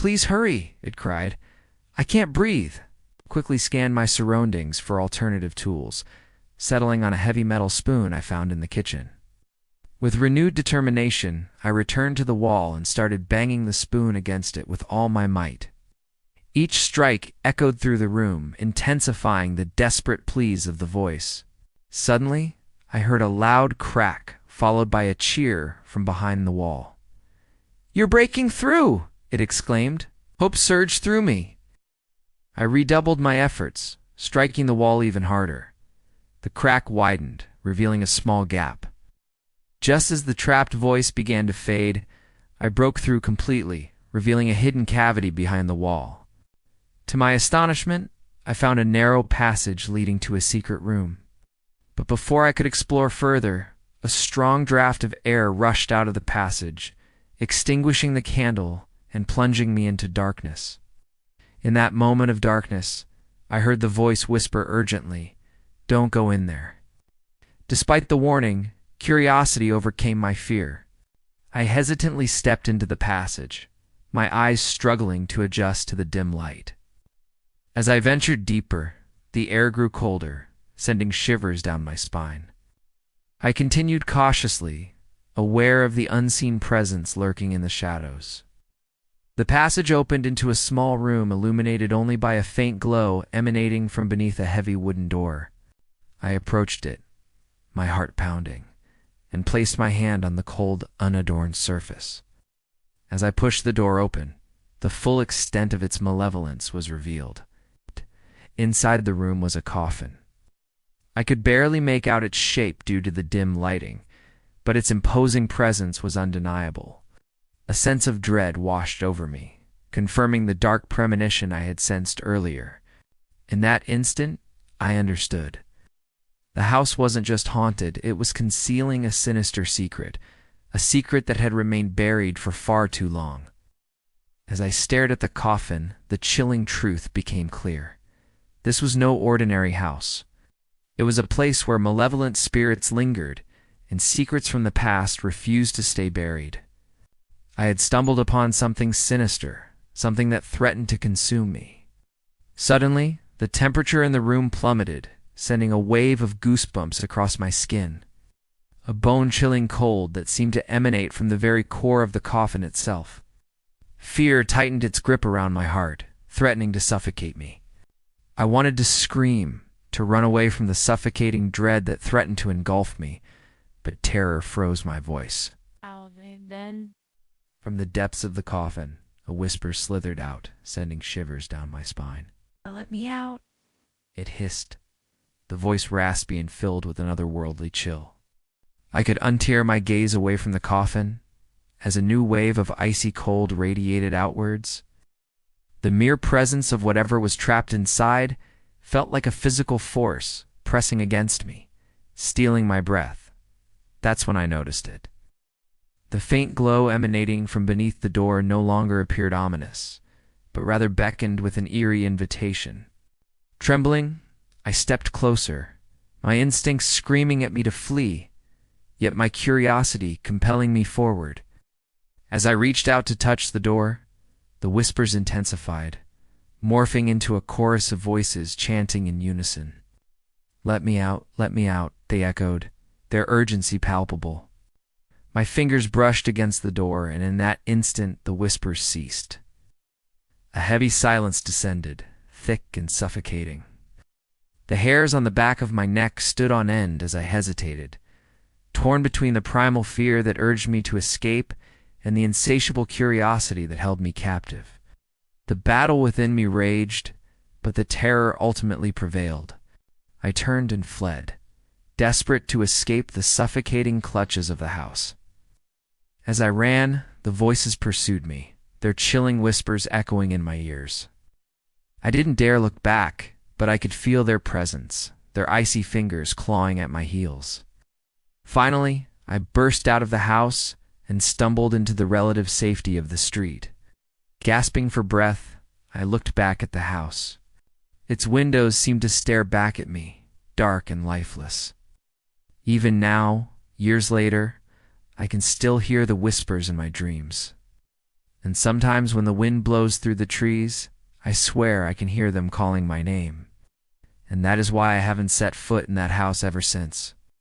Please hurry, it cried. I can't breathe. Quickly scanned my surroundings for alternative tools, settling on a heavy metal spoon I found in the kitchen. With renewed determination, I returned to the wall and started banging the spoon against it with all my might. Each strike echoed through the room, intensifying the desperate pleas of the voice. Suddenly, I heard a loud crack, followed by a cheer from behind the wall. "You're breaking through!" it exclaimed. Hope surged through me. I redoubled my efforts, striking the wall even harder. The crack widened, revealing a small gap. Just as the trapped voice began to fade, I broke through completely, revealing a hidden cavity behind the wall. To my astonishment, I found a narrow passage leading to a secret room. But before I could explore further, a strong draft of air rushed out of the passage, extinguishing the candle and plunging me into darkness. In that moment of darkness, I heard the voice whisper urgently, "Don't go in there." Despite the warning, curiosity overcame my fear. I hesitantly stepped into the passage, my eyes struggling to adjust to the dim light. As I ventured deeper, the air grew colder, sending shivers down my spine. I continued cautiously, aware of the unseen presence lurking in the shadows. The passage opened into a small room illuminated only by a faint glow emanating from beneath a heavy wooden door. I approached it, my heart pounding, and placed my hand on the cold, unadorned surface. As I pushed the door open, the full extent of its malevolence was revealed. Inside the room was a coffin. I could barely make out its shape due to the dim lighting, but its imposing presence was undeniable. A sense of dread washed over me, confirming the dark premonition I had sensed earlier. In that instant, I understood. The house wasn't just haunted, it was concealing a sinister secret, a secret that had remained buried for far too long. As I stared at the coffin, the chilling truth became clear. This was no ordinary house. It was a place where malevolent spirits lingered, and secrets from the past refused to stay buried. I had stumbled upon something sinister, something that threatened to consume me. Suddenly, the temperature in the room plummeted, sending a wave of goosebumps across my skin. A bone-chilling cold that seemed to emanate from the very core of the coffin itself. Fear tightened its grip around my heart, threatening to suffocate me. I wanted to scream, to run away from the suffocating dread that threatened to engulf me, but terror froze my voice. Then From the depths of the coffin, a whisper slithered out, sending shivers down my spine. let me out. It hissed, the voice raspy and filled with an otherworldly chill. I could untear my gaze away from the coffin, as a new wave of icy cold radiated outwards. The mere presence of whatever was trapped inside felt like a physical force pressing against me, stealing my breath. That's when I noticed it. The faint glow emanating from beneath the door no longer appeared ominous, but rather beckoned with an eerie invitation. Trembling, I stepped closer, my instincts screaming at me to flee, yet my curiosity compelling me forward. As I reached out to touch the door, the whispers intensified, morphing into a chorus of voices chanting in unison. let me out," they echoed, their urgency palpable. My fingers brushed against the door, and in that instant the whispers ceased. A heavy silence descended, thick and suffocating. The hairs on the back of my neck stood on end as I hesitated, torn between the primal fear that urged me to escape and the insatiable curiosity that held me captive. The battle within me raged, but the terror ultimately prevailed. I turned and fled, desperate to escape the suffocating clutches of the house. As I ran, the voices pursued me, their chilling whispers echoing in my ears. I didn't dare look back, but I could feel their presence, their icy fingers clawing at my heels. Finally, I burst out of the house and stumbled into the relative safety of the street. Gasping for breath, I looked back at the house. Its windows seemed to stare back at me, dark and lifeless. Even now, years later, I can still hear the whispers in my dreams. And sometimes when the wind blows through the trees, I swear I can hear them calling my name. And that is why I haven't set foot in that house ever since.